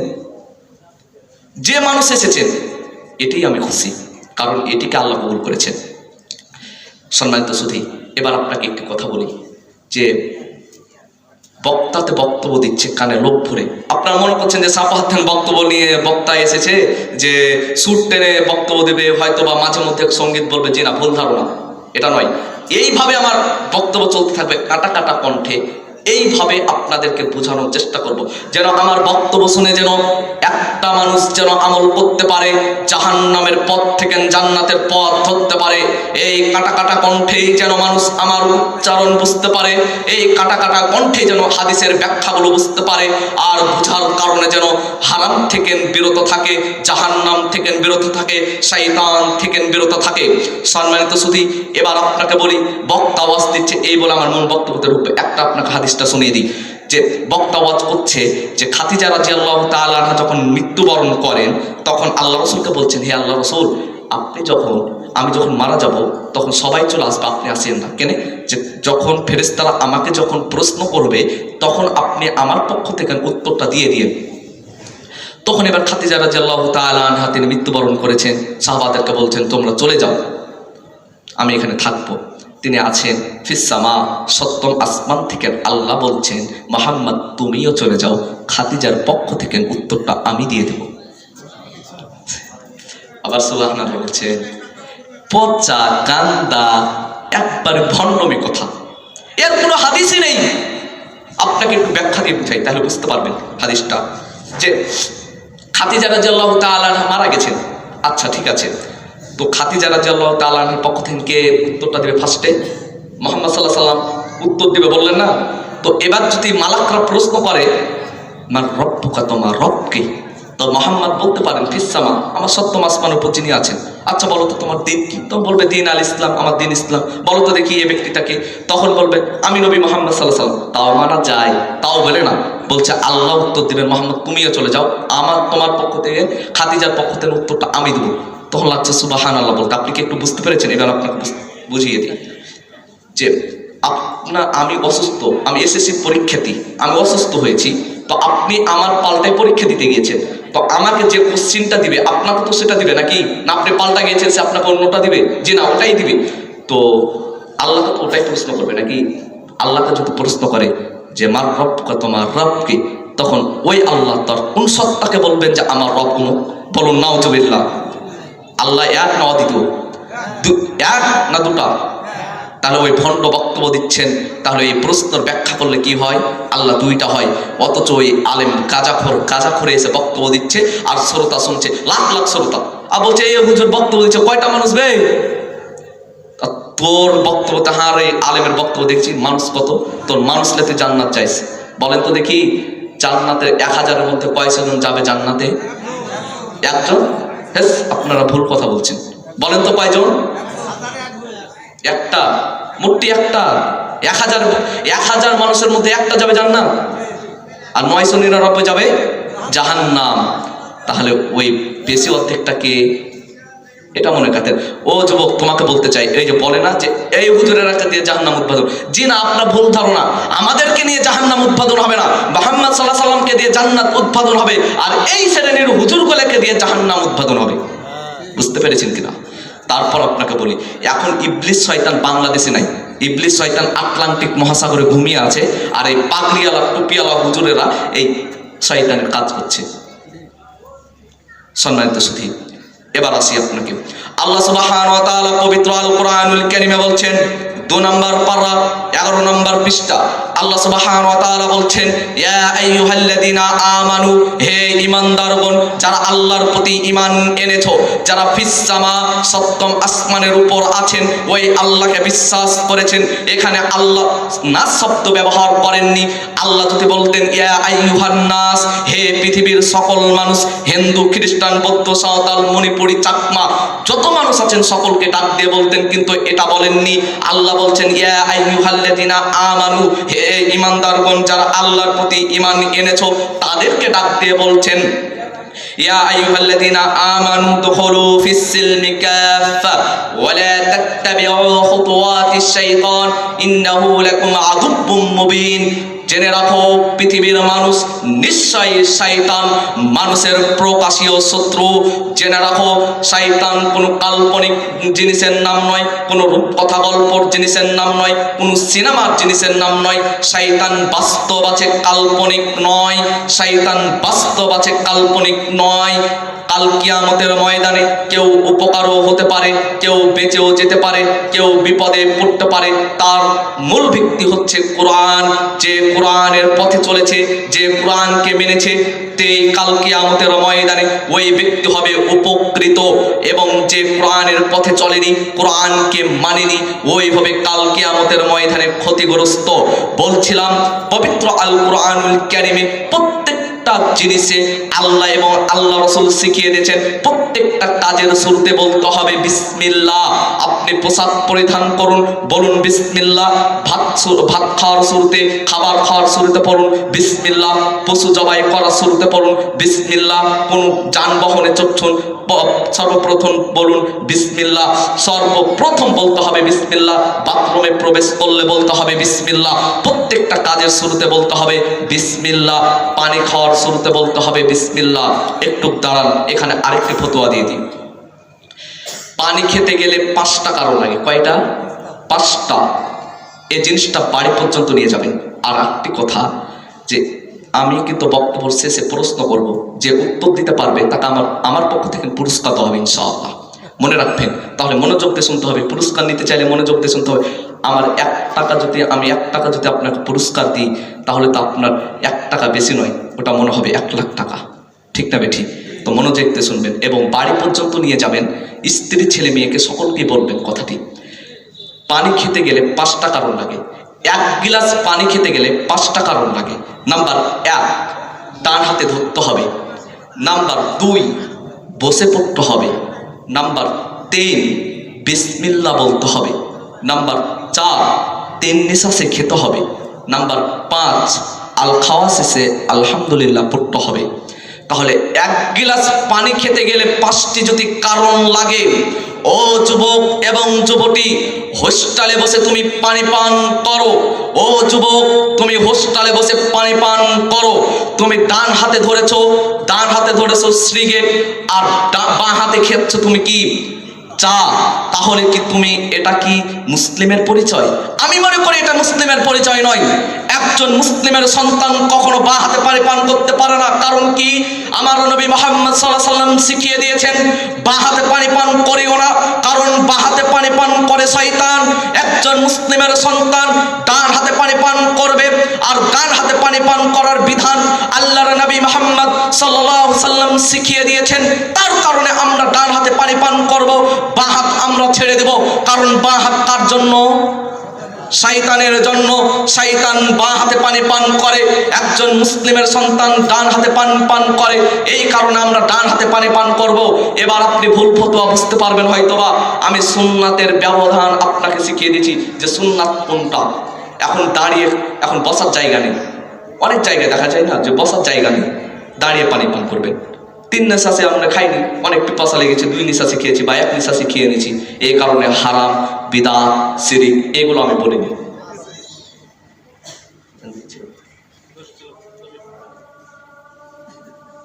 যে মানুষ এসেছেন এটাই আমি খুশি, কারণ এটিকে আল্লাহ কবুল করেছেন। সম্মানিত সুধী, এবার আপনাকে একটি কথা বলি, যে বক্তাতে বক্তব্য দিচ্ছে কানে লোক ভরে। আপনারা মনে করছেন যে সাফাহাতেন বক্তব্য নিয়ে বক্তা এসেছে যে সুট টেনে বক্তব্য দেবে, হয়তো বা মাঝে মধ্যে সঙ্গীত বলবে। যে না, ভুল ধারণা, এটা নয়। এইভাবে আমার বক্তব্য চলতে থাকবে কাটা কাটা কণ্ঠে। এইভাবে আপনাদেরকে বোঝানোর চেষ্টা করব, যেন আমার বক্তব্য শুনে যেন একটা মানুষ যেন আমল করতে পারে, জাহান্নামের পথ থেকে জান্নাতের পথ ধরতে পারে। এই কাটা কাটা কণ্ঠেই যেন মানুষ আমার উচ্চারণ বুঝতে পারে, এই কাটা কাটা কণ্ঠে যেন হাদিসের ব্যাখ্যাগুলো বুঝতে পারে, আর বোঝার কারণে যেন হারাম থেকে বিরত থাকে, জাহান্নাম থেকে বিরত থাকে, শয়তান থেকে বিরত থাকে। সম্মানিত সুধী, এবার আপনাকে বলি, বক্তা ওয়াজ দিচ্ছে এই বলে আমার মূল বক্তব্যতে ঢুকবে। একটা আপনাকে হাদিসটা শুনিয়ে দিই, যে বক্তা ওয়াজ করছে যে খাদিজা রাদিয়াল্লাহু তাআলা আনহা যখন মৃত্যুবরণ করেন তখন আল্লাহ রাসূলকে বলছেন, হে আল্লাহ রাসূল, আমি যখন মারা যাব তখন সবাই চলে আসবে, আপনি আসেন না কেন? যে যখন ফেরেশতারা আমাকে যখন প্রশ্ন করবে তখন আপনি আমার পক্ষ থেকে উত্তরটা দিয়ে দিয়েন। তখন এবার খাদিজা রাদিয়াল্লাহু তাআলা আনহা তিনি মৃত্যুবরণ করেছেন, সাহাবাদেরকে বলছেন তোমরা চলে যাও, আমি এখানে থাকবো। তিনি আছেন ফিসামা, সপ্তম আসমান থেকে আল্লাহ বলছেন মুহাম্মদ তুমিও চলে যাও, খাদিজার পক্ষ থেকে উত্তরটা আমি দিয়ে দেব। আবার সুবহানাল্লাহ বলছে, পচা গান্দা একবারে ভণ্ডমি কথা, এর কোনো হাদিসই নেই। আপনাকে একটু ব্যাখ্যা দিয়ে বুঝাই তাহলে বুঝতে পারবেন হাদিসটা। যে খাদিজা রাদিয়াল্লাহু তাআলা মারা গেছেন, আচ্ছা ঠিক আছে, তো খাদিজা রাদিয়াল্লাহু তাআলা আনহার পক্ষ থেকে উত্তরটা দেবে ফার্স্টে মুহাম্মদ সাল্লাল্লাহু আলাইহি সাল্লাম উত্তর দিবে, বললেন না? তো এবার যদি মালাকরা প্রশ্ন করে মার রব্বুকা, তোমার রবকে, তো মুহাম্মদ বলতে পারেন ফিসামা, আমার সপ্তম আসমানের উপর যিনি আছেন। আচ্ছা বলো তো তোমার দিন কি? তো বলবে দিন আল ইসলাম, আমার দিন ইসলাম। বলো তো দেখি এই ব্যক্তিটাকে, তখন বলবে আমি নবী মুহাম্মদ সাল্লাল্লাহু আলাইহি সাল্লাম। তাও মানা যায়, তাও বলে না, বলছে আল্লাহ উত্তর দিবেন মুহাম্মদ তুমিও চলে যাও, তোমার পক্ষ থেকে খাদিজার পক্ষ থেকে উত্তরটা আমি দেবো। তখন লাগছে সুবহানাল্লাহ বলতে। আপনি কি একটু বুঝতে পেরেছেন? এবার আপনাকে বুঝিয়ে দিই যে আমি অসুস্থ, আমি এসএসসি পরীক্ষার্থী, আমি অসুস্থ হয়েছি, তো আপনি আমার পাল্টায় পরীক্ষা দিতে গিয়েছেন, তো আমাকে যে কোশ্চিনটা দিবে আপনাকে তো সেটা দিবে নাকি? না আপনি পাল্টা গিয়েছেন সে আপনাকে অন্যটা দিবে? যে না ওটাই দিবে। তো আল্লাহকে তো ওটাই প্রশ্ন করবে নাকি? আল্লাহকে যদি প্রশ্ন করে যে মার রবকে, তোমার রবকে, তখন ওই আল্লাহ তার কোন সত্তাকে বলবেন যে আমার রব কোন? বলুন নাউজুবিল্লাহ। আল্লাহ এক না অদ্বিতীয়? এক না দুটা? তাহলে ওই ভণ্ড বক্তব্য দিচ্ছেন, তাহলে এই প্রশ্নের ব্যাখ্যা করলে কি হয়? আল্লাহ দুইটা হয়। অথচ ওই আলেম গাজাখোরে এসে বক্তব্য দিচ্ছে আর শ্রোতা শুনছে, লাখ লাখ শ্রোতা, আর বলছে এই হুজুর বক্তব্য দিচ্ছে কয়টা মানুষ বে? তোর বক্তব্য তাহার এই আলেমের বক্তব্য দেখছি মানুষ কত? তোর মানুষ লেতে জান্নাত চাইছে। বলেন তো দেখি, জান্নাতের 1000-এর মধ্যে কয়জন যাবে জান্নাতে? একজন? হ্যাঁ, আপনারা ভুল কথা বলছেন। বলেন তো কয়জন? একটা, মোটটি একটা। 1000 মানুষের মধ্যে একটা যাবে জান্নাত, আর 999 যাবে জাহান্নাম। তাহলে ওই বেশি অর্ধেকটাকে এটা মনে কাতেন। ও যুবক, তোমাকে বলতে চাই, এই যে বলে না যে এই হুজুরের রাখতে দিয়ে জাহান্নাম উদ্বোধন, জি না, আপনার ভুল ধারণা। আমাদেরকে নিয়ে জাহান্নাম উদ্বোধন হবে না, মুহাম্মদ সাল্লাল্লাহু আলাইহি সাল্লামকে দিয়ে জান্নাত উদ্বোধন হবে, আর এই শ্রেণীর হুজুরগুলোকে দিয়ে জাহান্নাম উদ্বোধন হবে। বুঝতে পেরেছেন কিনা? তারপর আপনাকে বলি, এখন ইবলিস শয়তান বাংলাদেশে নাই, ইবলিস শয়তান আটলান্টিক মহাসাগরে ঘুমিয়ে আছে, আর এই পাগড়িওয়ালা টুপিওয়ালা হুজুরেরা এই শয়তানের কাজ করছে। সম্মানিত সুধী, এবার আসি আপনাকে, আল্লাহ সুবহানাহু ওয়া তাআলা পবিত্র আল কোরআনুল কারীমে বলছেন 2 নম্বর পারা 11 নম্বর পৃষ্ঠা, আল্লাহ সুবহানাহু ওয়া তাআলা বলছেন ইয়া আইয়ুহাল্লাযীনা আমানু, হে ঈমানদারগণ, যারা আল্লাহর প্রতি ঈমান এনেছো, যারা ফিস সামা, সপ্তম আসমানের উপর আছেন, ওই আল্লাহকে বিশ্বাস করেছেন। এখানে আল্লাহ নাস শব্দ ব্যবহার করেননি। আল্লাহ যদি বলতেন ইয়া আইয়ুহান নাস, হে পৃথিবীর সকল মানুষ, হিন্দু, খ্রিস্টান, বৌদ্ধ, সাঁওতাল, মণিপুরি, চাকমা, যত মানুষ আছেন সকলকে ডাক দিয়ে বলতেন, কিন্তু এটা বলেননি। আল্লাহ বলছেন ইয়া আইয়ুহাল্লাযীনা আমানু, হে ঈমানদারগণ, যারা আল্লাহর প্রতি ঈমান এনেছো, তাদেরকে ডাক দিয়ে বলছেন ইয়া আইয়ুহাল্লাযীনা আমানু দুখুলু ফিস সিলমি কাফা ওয়া লা তাত্তাবিউ খুতুওয়াতিশ শাইতান ইন্নাহু লাকুম আদুব্বুম মুবিন। জেনে রাখো পৃথিবীর মানুষ, নিশ্চয়ই শয়তান মানুষের প্রকাশীয় শত্রু। জেনে রাখো শয়তান কোনো কাল্পনিক জিনিসের নাম নয়, কোনো রূপকথা গল্পর জিনিসের নাম নয়, কোনো সিনেমার জিনিসের নাম নয়। শয়তান বাস্তব আছে, কাল্পনিক নয়। শয়তান বাস্তব আছে, কাল্পনিক নয়। কাল কিয়ামতের ময়দানে কেউ উপকারও হতে পারে, কেউ বেঁচেও যেতে পারে, কেউ বিপদে পড়তে পারে। তার মূল ভিত্তি হচ্ছে কোরআন। যে কোরআনের পথে চলেছে, যে কোরআনকে মেনেছে, তেই কাল কিয়ামতের ময়দানে ওই ব্যক্তি হবে উপকৃত। এবং যে কোরআনের পথে চলেনি, কোরআনকে মানেনি, ওই হবে কাল কিয়ামতের ময়দানে ক্ষতিগ্রস্ত। বলছিলাম পবিত্র আল কোরআনুল কারীমে প্রত্যেকটা জিনিসে আল্লাহ এবং আল্লাহ রাসূল শিখিয়ে দিয়েছেন প্রত্যেকটা কাজের শুরুতে বলতে হবে বিসমিল্লাহ। আপনি পোশাক পরিধান করুন, বলুন বিসমিল্লাহ। ভাত খাওয়ার শুরুতে, খাবার খাওয়ার শুরুতে পড়ুন বিসমিল্লাহ। পশু জবাই করার শুরুতে পড়ুন বিসমিল্লাহ। কোন যানবাহনে চড়ছেন সর্বপ্রথম বলুন বিসমিল্লাহ। সর্বপ্রথম বলতে হবে বিসমিল্লাহ। বাথরুমে প্রবেশ করলে বলতে হবে বিসমিল্লাহ। প্রত্যেকটা কাজের শুরুতে বলতে হবে বিসমিল্লাহ। পানি খাওয়ার শুরুতে বলতে হবে বিসমিল্লাহ। একটু দাঁড়ান, এখানে আরেকটি ফতোয়া দিয়ে দিই। পানি খেতে গেলে 5টা কারণ লাগে। কয়টা? 5টা। এই জিনিসটা বাড়ি পর্যন্ত নিয়ে যাবেন। আর একটি কথা, যে আমি কিন্তু বক্তব্য শেষে প্রশ্ন করব, যে উত্তর দিতে পারবে তাকে আমার পক্ষ থেকে পুরস্কার দেওয়া হবে ইনশাআল্লাহ। মনে রাখবেন, তাহলে মনোযোগ দিয়ে শুনতে হবে। পুরস্কার নিতে চাইলে মনোযোগ দিয়ে শুনতে হবে। আমি 1 টাকা যদি আপনাকে পুরস্কার দিই, তাহলে তো আপনার 1 টাকা বেশি নয়, ওটা মনে হবে 1 লাখ টাকা। ঠিক না বেঠিক? তো মনোযোগ দিয়ে শুনবেন এবং বাড়ি পর্যন্ত নিয়ে যাবেন। স্ত্রী, ছেলে মেয়েকে সকলকে বলবেন কথাটি। পানি খেতে গেলে 5টা কারণ লাগে। 1 গিলাস পানি খেতে গেলে 5টা কারণ লাগে। নাম্বার 1, ডান হাতে ধরতে হবে। নাম্বার 2, বসে পড়তে হবে। নাম্বার 3, বিসমিল্লাহ বলতে হবে। নাম্বার 4, 3 নিঃশ্বাসে খেতে হবে। নাম্বার 5, খাওয়া শেষে আলহামদুলিল্লাহ পড়তে হবে। তাহলে 1 গিলাস পানি খেতে গেলে 5টি যদি কারণ লাগে, ও যুবক এবং যুবতী, হোস্টেলে বসে তুমি পানি পান করো। ও যুবক, তুমি হোস্টেলে বসে পানি পান করো। তুমি ডান হাতে ধরেছো সিগারেট, আর বাঁ হাতে খেয়েছো তুমি কি? চা। তাহলে কি তুমি, এটা কি মুসলিমের পরিচয়? আমি মনে করি এটা মুসলিমের পরিচয় নয়। একজন মুসলিমের সন্তান কখনো বাঁ হাতে পানি পান করতে পারে না। কারণ কি? আমার নবী মুহাম্মদ সাল্লাল্লাহু আলাইহি ওয়াসাল্লাম শিখিয়ে দিয়েছেন বাঁ হাতে পানি পান করিও না, কারণ বাঁ হাতে পানি পান করে শয়তান। একজন মুসলিমের সন্তান ডান হাতে পানি পান করবে। আর ডান হাতে পানি পান করার বিধান আল্লাহর নবী মুহাম্মদ সাল্লাল্লাহু আলাইহি ওয়াসাল্লাম শিখিয়ে দিয়েছেন। তার কারণে আমরা ডান হাতে পানি পান করব, বাঁ হাত আমরা ছেড়ে দেব। কারণ বাঁ হাত কার জন্য? শয়তানের জন্য। শয়তান বাঁ হাতে পানি পান করে, একজন মুসলিমের সন্তান ডান হাতে পান করে। এই কারণে আমরা ডান হাতে পানি পান করব। এবার আপনি ভুল ফতোয়া বুঝতে পারবেন হয়তোবা। আমি সুন্নাতের ব্যবধান আপনাকে শিখিয়ে দিয়েছি যে সুন্নাত কোনটা। এখন বসার জায়গা নেই। অনেক জায়গায় দেখা যায় না যে বসার জায়গা নেই, দাঁড়িয়ে পানি পান করবেন। 3 নিঃশ্বাসে আমরা খাইনি, অনেক পিপাসা লেগেছে, 2 নিঃশ্বাসে খেয়েছি বা 1 নিঃশ্বাসে খেয়ে নিয়েছি। এই কারণে হারাম, বিদআত, শিরক এগুলো আমি বলিনি।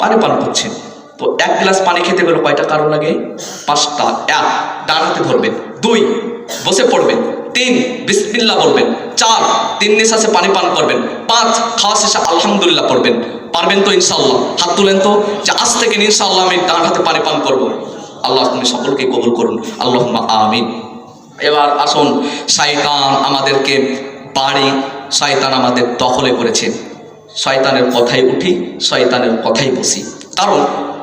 পানি পান করছেন, তো 1 গ্লাস পানি খেতে গেলে কয়টা কারণ লাগে? 5টা। 1, ডান হাতে ধরবেন। 2, বসে পড়বেন। 3, বিসমিল্লাহ বলবেন। 4, 3 নিঃশ্বাসে পানি পান করবেন। 5, খাওয়া শেষে আলহামদুলিল্লাহ পড়বেন। পারবেন তো ইনশাআল্লাহ? হাত তুলেন তো, যে আজ থেকে ইনশাআল্লাহ আমি ডান হাতে পানি পান করব। আল্লাহ তুমি সকলকে কবুল করুন, আল্লাহুম্মা আমিন। এবার আসুন, শয়তান আমাদেরকে শয়তান আমাদের দখলে করেছে। শয়তানের কথাই উঠি, শয়তানের কথাই বসি। কারণ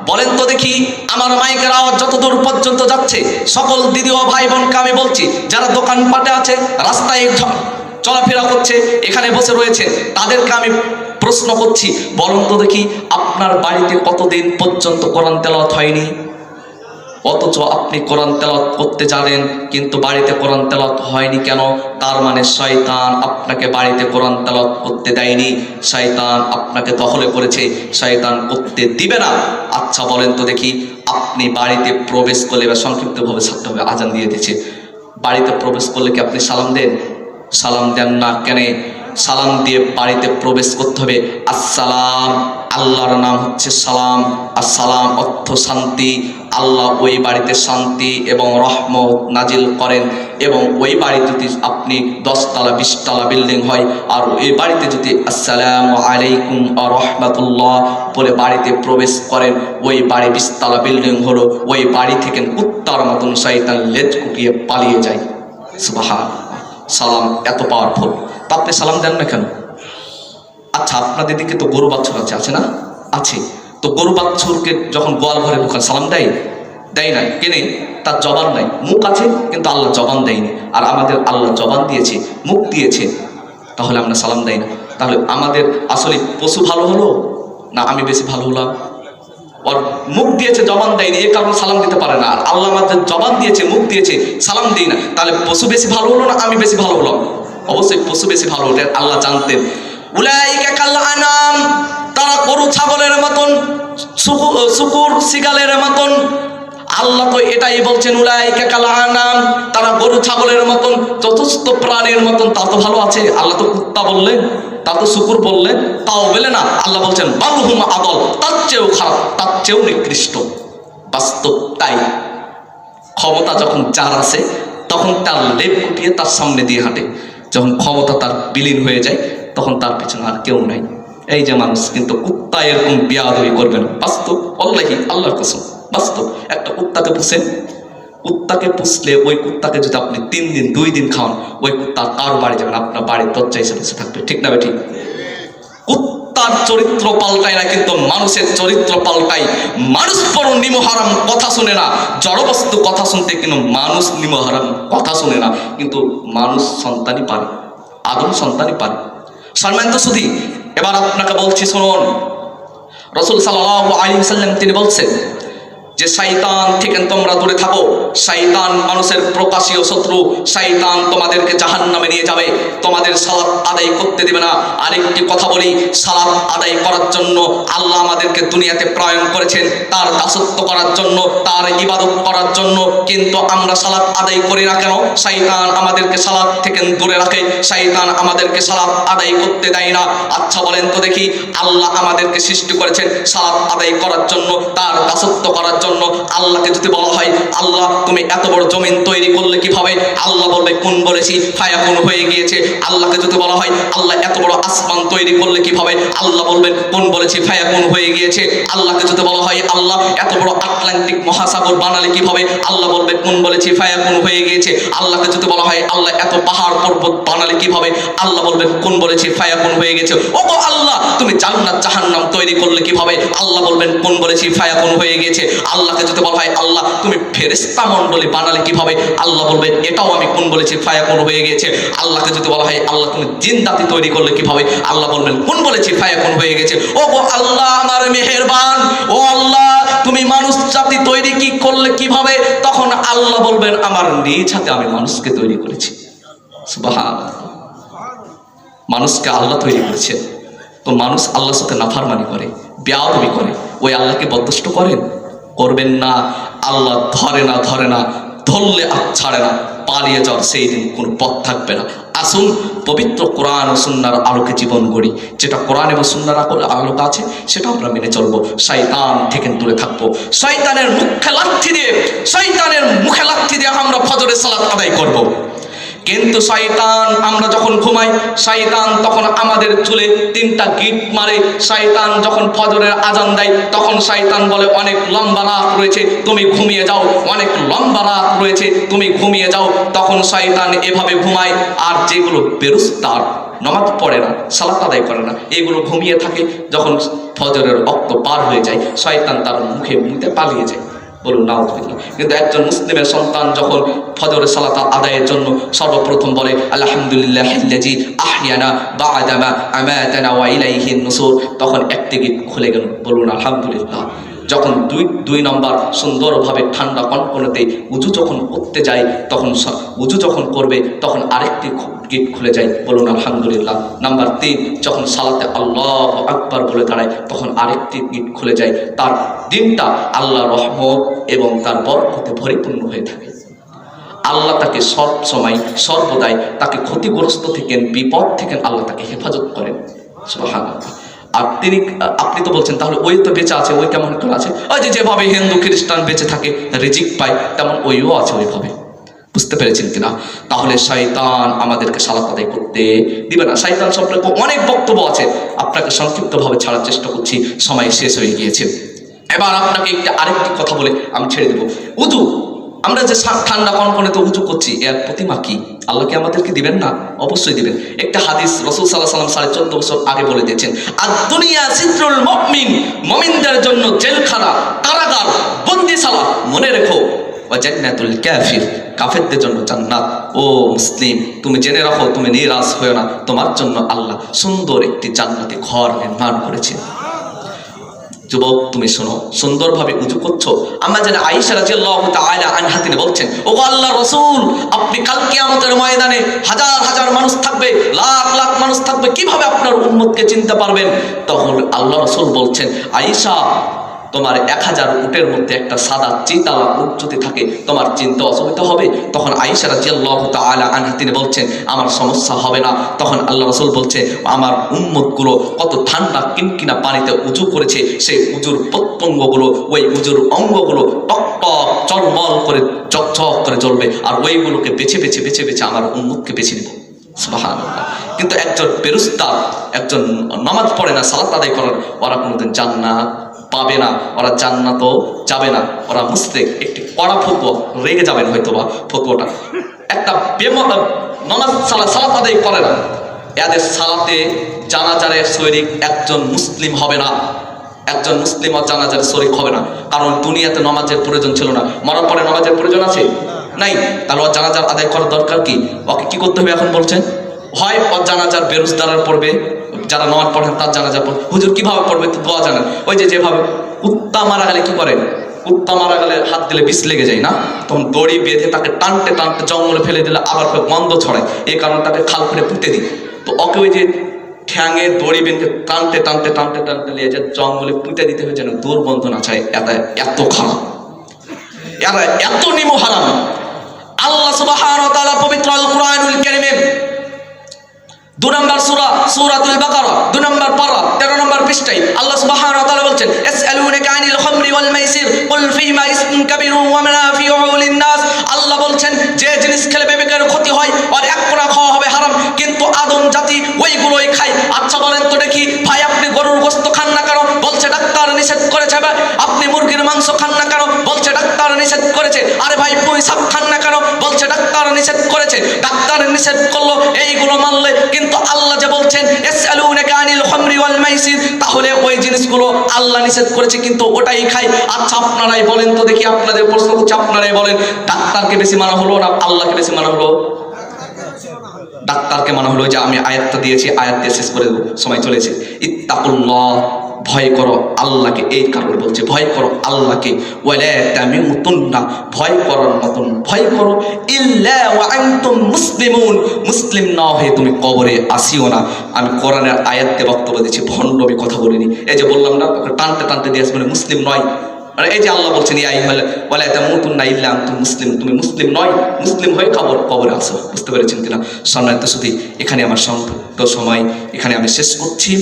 বলেন তো দেখি, আমার মাইকের আওয়াজ যতদূর পর্যন্ত যাচ্ছে, সকল দিদি ও ভাই বোনকে আমি বলছি, যারা দোকানপাটে আছে, রাস্তায় চলাফেরা করছে, এখানে বসে রয়েছে, তাদেরকে আমি প্রশ্ন করছি, বলুন তো দেখি, আপনার বাড়িতে কতদিন পর্যন্ত কোরআন তেলাওয়াত হয়নি? অথচ আপনি কোরআন তেলাওয়াত করতে জানেন, কিন্তু বাড়িতে কোরআন তেলাওয়াত হয়নি কেন? তার মানে শয়তান আপনাকে বাড়িতে কোরআন তেলাওয়াত করতে দেয়নি, শয়তান আপনাকে দখলে করেছে, শয়তান করতে দিবে না। আচ্ছা বলেন তো দেখি, আপনি বাড়িতে প্রবেশ করলে, বা সংক্ষিপ্তভাবে ছাড়তে হবে, আজান দিয়ে দিচ্ছে, বাড়িতে প্রবেশ করলে কি আপনি সালাম দেন? সালাম দেন না কেন? সালাম দিয়ে বাড়িতে প্রবেশ করতে হবে। আসসালাম আল্লাহর নাম হচ্ছে সালাম, আর সালাম অর্থ শান্তি। আল্লাহ ওই বাড়িতে শান্তি এবং রহমত নাজিল করেন, এবং ওই বাড়ি যদি আপনি 10 তলা 20 তলা বিল্ডিং হয়, আর ওই বাড়িতে যদি আসসালামু আলাইকুম ওয়া রাহমাতুল্লাহ বলে বাড়িতে প্রবেশ করেন, ওই বাড়ি 20 তলা বিল্ডিং হলো, ওই বাড়ি থেকে কুত্তার মতন শয়তান লেজ কুকিয়ে পালিয়ে যায়। সুবহানাল্লাহ, সালাম এত পাওয়ারফুল। তা আপনি সালাম দেন না কেন? আচ্ছা, আপনাদের দিকে তো গরু বাছুর আছে না? আছে। তো গরু বাছুরকে যখন গোয়াল ঘরে ঢোকান সালাম দেয় না? কেনে? তার জবান নাই, মুখ আছে কিন্তু আল্লাহ জবান দেয়নি। আর আমাদের আল্লাহ জবান দিয়েছে, মুখ দিয়েছে, তাহলে আমরা সালাম দেই না। তাহলে আমাদের আসলে পশু ভালো হলো না আমি বেশি ভালো হলাম? ওর মুখ দিয়েছে, জবান দেয়নি, এই কারণে সালাম দিতে পারে না। আর আল্লাহ আমাদের জবান দিয়েছে, মুখ দিয়েছে, সালাম দিই না। তাহলে পশু বেশি ভালো হলো না আমি বেশি ভালো হলাম? অবশ্যই পশু বেশি ভালো হলো, আল্লাহ জানতেন। উলাইকা কাল আনাম, তারা গরু ছাগলের মতন, শুকুর সিগালের মতন। আল্লাহ তো এটাই বলছেন, উলাইকা কাল আনাম, তারা গরু ছাগলের মতন, চতুস্থ প্রাণীর মতন। তা তো ভালো আছে? আল্লাহ তো কুত্তা বললেন, তা তো শুকুর বললেন, তাও বলে না। আল্লাহ বলছেন বালহুম আদল, তার চেয়েও খারাপ, তার চেয়েও নিকৃষ্ট। বাস্তব তাই। ক্ষমতা যখন যার আছে তখন তার লেপ গুটিয়ে তার সামনে দিয়ে হাঁটে, যখন ক্ষমতা তার বিলীন হয়ে যায় তখন তার পিছনে আর কেউ নাই। এই যে মানুষ, কিন্তু কুত্তা এরকম বেয়াদবি করবে না। বাস্তব, আল্লাহি, আল্লাহর কসম, বাস্তব। একটা কুত্তাকে পুষেন, কুত্তাকে পুষলে ওই কুত্তাকে যদি আপনি 3 দিন 2 দিন খাওয়ান, ওই কুত্তা কারো বাড়ি যাবেন, আপনার বাড়ির দরজায় এসে বসে থাকবে। ঠিক না ঠিক? কুত্তার চরিত্র পাল্টায় না, কিন্তু মানুষের চরিত্র পাল্টায়। মানুষ বড় নিমহারাম, কথা শুনে না। জড়বস্তু কথা শুনতে, কিন্তু মানুষ নিমহারাম, কথা শুনে না। কিন্তু মানুষ সন্তানই পারে, আদম সন্তানই পারে। সম্মানিত সুধী, এবার আপনাকে বলছি শুনুন। রাসূল সাল্লাল্লাহু আলাইহি ওয়াসাল্লাম তিনি বলছেন যে শয়তান থেকে তোমরা দূরে থাকো। শয়তান মানুষের প্রকাশীয় শত্রু। শয়তান তোমাদেরকে জাহান্নামে নিয়ে যাবে, তোমাদের সালাত আদায় করতে দেবে না। আরেকটি কথা বলি, সালাত আদায় করার জন্য আল্লাহ আমাদেরকে দুনিয়াতে প্রেরণ করেছেন, তার দাসত্ব করার জন্য, তার ইবাদত করার জন্য। কিন্তু আমরা সালাত আদায় করি না কেন? শয়তান আমাদেরকে সালাত থেকে দূরে রাখে, শয়তান আমাদেরকে সালাত আদায় করতে দেয় না। আচ্ছা বলেন তো দেখি, আল্লাহ আমাদেরকে সৃষ্টি করেছেন সালাত আদায় করার জন্য, তার দাসত্ব করার জন্য। আল্লাহকে যদি বলা হয় আল্লাহ তুমি এত বড় জমিন তৈরি করলে কিভাবে? আল্লাহ বলবে কোন বলেছি, ফায়াকুন হয়ে গিয়েছে। আল্লাহকে যদি বলা হয় আল্লাহ এত বড় আসমান তৈরি করলে কিভাবে? আল্লাহ বলবেন কোন বলেছি, ফায়াকুন হয়ে গিয়েছে। আল্লাহকে যদি বলা হয় আল্লাহ এত বড় আটলান্টিক মহাসাগর বানালে কিভাবে? আল্লাহ বলবে কোন বলেছি, ফায়াকুন হয়ে গিয়েছে। আল্লাহকে যদি বলা হয় আল্লাহ এত পাহাড় পর্বত বানালে কিভাবে? আল্লাহ বলবেন কোন বলেছি, ফায়াকুন হয়ে গেছে। ওগো আল্লাহ তুমি জান্নাত জাহান্নাম তৈরি করলে কিভাবে? আল্লাহ বলবেন কোন বলেছি, ফায়াকুন হয়ে গিয়েছে। আল্লাহকে যদি বলা হয় আল্লাহ তুমি ফেরেশতা মণ্ডলী বানালে কিভাবে? আল্লাহ বলবেন এটাও আমি কোন বলেছি, ফায়াকুন হয়ে গিয়েছে। আল্লাহকে যদি বলা হয় আল্লাহ তুমি জিন জাতি তৈরি করলে কিভাবে? আল্লাহ বলবেন কোন বলেছি, ফায়াকুন হয়ে গেছে। ওগো আল্লাহ আমার মেহেরবান, ও আল্লাহ তুমি মানুষ জাতি তৈরি কি করলে কিভাবে? তখন আল্লাহ বলবেন আমার নিজ হাতে আমি মানুষকে তৈরি করেছি। সুবহানাল্লাহ, মানুষকে আল্লাহ তৈরি করেছেন। তো মানুষ আল্লাহর সাথে নাফরমানি করে, বেয়াদবি করে, ওই আল্লাহকে বরদাস্ত করেন? করবেন না। আল্লাহ ধরে না, ধরলে আর ছাড়ে না। পালিয়ে যাওয়ার সেই দিন কোনো পথ থাকবে না। আসুন পবিত্র কোরআন ও সুন্নাহর আলোকে জীবন গড়ি। যেটা কোরআন এবং সুন্নাহর আলোকে আছে সেটা আমরা মেনে চলবো। শয়তান থেকে দূরে থাকবো। শয়তানের মুখে লাথি দিয়ে আমরা ফজরের সালাত আদায় করব। কিন্তু শয়তান, আমরা যখন ঘুমাই শয়তান তখন আমাদের চুলে 3টা গিট মারে। শয়তান যখন ফজরের আজান দেয় তখন শয়তান বলে অনেক লম্বা রাত রয়েছে তুমি ঘুমিয়ে যাও, অনেক লম্বা রাত রয়েছে তুমি ঘুমিয়ে যাও। তখন শয়তান এভাবে ঘুমায়। আর যেগুলো বেরুস্তার, নামাজ পড়ে না, সালাত আদায় করে না, এগুলো ঘুমিয়ে থাকে। যখন ফজরের ওয়াক্ত পার হয়ে যায় শয়তান তার মুখে পালিয়ে যায়। বলুন নাউযুবিল্লাহ। কিন্তু একজন মুসলিমের সন্তান যখন ফজরের সালাত আদায়ের জন্য সর্বপ্রথম বলে আলহামদুলিল্লাহিল্লাযী আহইয়ানা বা'দামা আমাতানা ওয়া ইলাইহিন নুশুর, তখন একটি গিট খুলে গেল। বলুন আলহামদুলিল্লাহ। যখন দুই নম্বর সুন্দরভাবে ঠান্ডা কনকনেতে উজু যখন করতে যায়, তখন উজু যখন করবে তখন আরেকটি গিট খুলে যায়। বলুন আলহামদুলিল্লাহ। নাম্বার 3, যখন সালাতে আল্লাহু আকবার বলে দাঁড়ায় তখন আরেকটি গিট খুলে যায়। তার দিনটা আল্লাহর রহমত এবং তার বরকতে পরিপূর্ণ হয়ে থাকে। আল্লাহ তাকে সব সময় সর্বদাই তাকে ক্ষতিগ্রস্ত থেকে, বিপদ থেকে আল্লাহ তাকে হেফাজত করেন। সুবহানাল্লাহ। আপনি তো বলছেন তাহলে ওই তো বেঁচে আছে, ওই কেমন করে আছে? ওই যে যেভাবে হিন্দু খ্রিস্টান বেঁচে থাকে রিজিক পায় তেমন ওইও আছে ওইভাবে। বুঝতে পেরেছেন কিনা? তাহলে শয়তান আমাদেরকে সালাত আদায় করতে দিবে না। শয়তান সম্পর্কে অনেক বক্তব্য আছে, আপনাকে সংক্ষিপ্তভাবে ছাড়ার চেষ্টা করছি, সময় শেষ হয়ে গিয়েছে। এবার আপনাকে আরেকটি কথা বলে আমি ছেড়ে দেবো। উযু, আমরা যে ঠান্ডা কনকনে তো উযু করছি, এর প্রতিমা কি? আল্লাহ কি আমাদেরকে দিবেন না? অবশ্যই দিবেন। একটা হাদিস রাসূল সাল্লাল্লাহু আলাইহি ওয়াসাল্লাম 14.5 বছর আগে বলে দিয়েছেন, আদ-দুনিয়া সিজনুল মুমিন, মুমিনদের জন্য জেলখানা, কারাগার, বন্দিশালা। মনে রেখো, ওয়া জান্নাতুল কাফির, কাফেরদের জন্য জান্নাত। ও মুসলিম, তুমি জেনে রাখো, তুমি নিরাশ হয়ো না, তোমার জন্য আল্লাহ সুন্দর একটি জান্নাতি ঘর নির্মাণ করেছেন। যুবক, তুমি শোনো, সুন্দরভাবে উযু করছো। আমরা জানি আয়েশা রাদিয়াল্লাহু তাআলা আনহা তিনি বলছেন, ও আল্লাহর রাসূল, আপনি কাল কিয়ামতের ময়দানে হাজার হাজার মানুষ থাকবে, লাখ লাখ মানুষ থাকবে, কিভাবে আপনার উম্মতকে চিনতে পারবেন? তখন আল্লাহর রাসূল বলছেন, আয়েশা, তোমার 1000 উটের মধ্যে একটা সাদা চিতালা উট যদি থাকে, তোমার চিনতে অসুবিধা হবে? তখন আয়েশা রাদিয়াল্লাহু তাআলা আনহা তিনি বলছেন, আমার সমস্যা হবে না। তখন আল্লাহ রাসূল বলছে, আমার উম্মতগুলো কত ঠান্ডা কিনকিনা পানিতে উযু করেছে, সেই উযুর প্রত্যঙ্গগুলো, ওই উযুর অঙ্গগুলো টক টক চলমল করে চকচক করে জ্বলবে, আর ওইগুলোকে বেছে বেছে বেছে বেছে আমার উম্মতকে বেছে নেব। সুবহানাল্লাহ। কিন্তু একজন বেরুস্তা, একজন নামাজ পড়ে না, সালাত আদায় করেন, ওরা কোনোদিন জান্নাত পাবে না, ওরা জান্নাতও যাবে না, ওরা মুশরিক। একটি কড়া ফতোয়া, রেগে যাবেন হয়তো বা ফতোয়াটা, একটা নামাজ সালাত আদায় করে না, এদের সালাতে জানাজারের শরীক একজন মুসলিম হবে না, একজন মুসলিম জানাজার শরীক হবে না। কারণ দুনিয়াতে নামাজের প্রয়োজন ছিল না, মরার পরে নামাজের প্রয়োজন আছে নাই? তাহলে ওর জানাজার আদায় করার দরকার কি? ওকে কি করতে হবে এখন বলছেন? হয় ওর জানাজার বেরোজদার পড়বে, যারা নামাজ পড়েন তার জানাজা পড়বে। হুজুর কিভাবে পড়বে? তো দোয়া জানেন, ওই যে যেভাবে কুত্তা মারা গেলে কি করে, কুত্তা মারা গেলে হাত দিলে বিষ লেগে যায় না, তখন দড়ি বেঁধে তাকে টানতে টানতে জঙ্গলে ফেলে দিলে আবার গন্ধ ছড়ায়, এই কারণে তাকে খাল করে পুঁতে দিই। তো ওকে ওই যে ঠ্যাঙে দড়ি বেঁধে টানতে টানতে টানতে টানতে নিয়ে যে জঙ্গলে পুঁতে দিতে হবে যেন দুর্গন্ধ না চায়। এত খারাপ, এরা এত নিমো হারাম। আল্লাহ সুবহানাহু ওয়া তাআলা পবিত্র আল কুরআনুল কারীমে 2 নম্বর সূরা সূরাতুল বাকারা 2 নম্বর পারা 13 নম্বর পৃষ্ঠায় আল্লাহ সুবহানাহু ওয়া তাআলা বলছেন, ইয়াসআলুনাকা আনিল খামরি ওয়াল মাইসির কুল ফীমা ইসমুন কাবীরুন ওয়া মানাফিউ লিন-নাস। আল্লাহ বলছেন, যে জিনিস খেলে বিবেকের ক্ষতি হয় আর এক কোণা খাওয়া হবে হারাম, কিন্তু আদম জাতি ওইগুলোই খায়। আচ্ছা বলেন তো দেখি ভাই, আপনি গরুর গোশত খান না কেন? বলছে ডাক্তার নিষেধ করেছে। আপনি মুরগির মাংস খান না কেন? বলছে ডাক্তার নিষেধ করেছে। আরে ভাই, পুঁই শাক খান না কেন? বলছে ডাক্তার নিষেধ করেছে। ডাক্তার নিষেধ করলো, এইগুলো মানলে, কিন্তু আল্লাহ যে বলছেন ইয়াসআলুনাকা আনিল খামরি ওয়াল মাইসির, তাহলে ওই জিনিসগুলো আল্লাহ নিষেধ করেছে কিন্তু ওটাই খায়। আচ্ছা আপনারাই বলেন তো দেখি, আপনাদের প্রশ্ন করছি, আপনারাই বলেন, ডাক্তারকে বেশি মানা হলো না আল্লাহকে বেশি মানা হলো? ডাক্তারকে মানা হলো। যে আমি আয়াতটা দিয়েছি, আয়াত দিয়ে শেষ করে দেবো, সময় চলেছে। ইত্তাকুল্লাহ, ভয় করো আল্লাহকে। এই কারণে বলছে ভয় করো আল্লাহকে। ওয়ালা তামুতুন্না, ভয় করার মতন ভয় করো, ইল্লা ওয়া আনতুম মুসলিমুন, মুসলিম না হয়ে তুমি কবরে আসিও না। আমি কোরআনের আয়াতকে বক্তব্য দিচ্ছি, ভণ্ডবি কথা বলিনি। এই যে বললাম না, টানতে টানতে দিয়ে আসবে মুসলিম নয়। মানে এই যে আল্লাহ বলছেন, ওয়ালা তামুতুন্না ইল্লা আনতুম মুসলিম, তুমি মুসলিম নয়, মুসলিম হয়ে কবরে আসো। বুঝতে পেরেছেন কিনা? সম্মানিত সুধী, এখানে আমার সংক্ষিপ্ত সময় এখানে আমি শেষ করছি।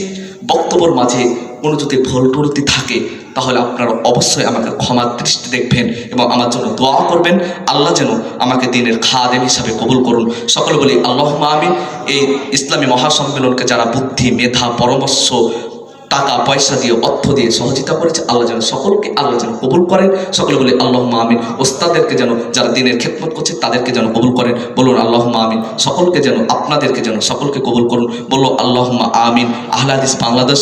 বক্তব্যের মাঝে কোনো যদি ভুল ত্রুটি থাকে তাহলে আপনারা অবশ্যই আমাকে ক্ষমার দৃষ্টি দেখবেন এবং আমার জন্য দোয়া করবেন। আল্লাহ যেন আমাকে দিনের খাদেম হিসাবে কবুল করুন। সকলে বলি আল্লাহুম্মা আমিন। এই ইসলামী মহাসম্মেলনকে যারা বুদ্ধি, মেধা, পরামর্শ, টাকা পয়সা দিয়ে, অর্থ দিয়ে সহযোগিতা করেছে, আল্লাহ যেন সকলকে আল্লাহ যেন কবুল করেন। সকলে বলি আল্লাহুম্মা আমিন। ওস্তাদেরকে যেন, যারা দিনের খেদমত করছে তাদেরকে যেন কবুল করেন। বলুন আল্লাহুম্মা আমিন। সকলকে যেন, আপনাদেরকে যেন সকলকে কবুল করুন। বললো আল্লাহুম্মা আমিন। আহলে হাদিস বাংলাদেশ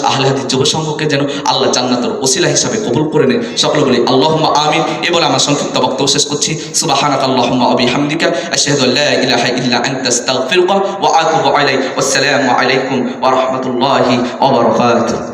আহলে হাদিস যুব সংঘকে যেন আল্লাহ জান্নাতের ওসিলা হিসাবে কবুল করে নেন। সকলে বলি আল্লাহুম্মা আমিন। এ বলে আমার সংক্ষিপ্ত বক্তব্য শেষ করছি। সুবহানাকা আল্লাহুম্মা ওয়া বিহামদিকা আশহাদু আল্লা ইলাহা ইল্লা আনতা আস্তাগফিরুকা ওয়া আতুবু ইলাইক। ওয়াসসালামু আলাইকুম ওয়া রাহমাতুল্লাহি ওয়া বারাকাতুহু।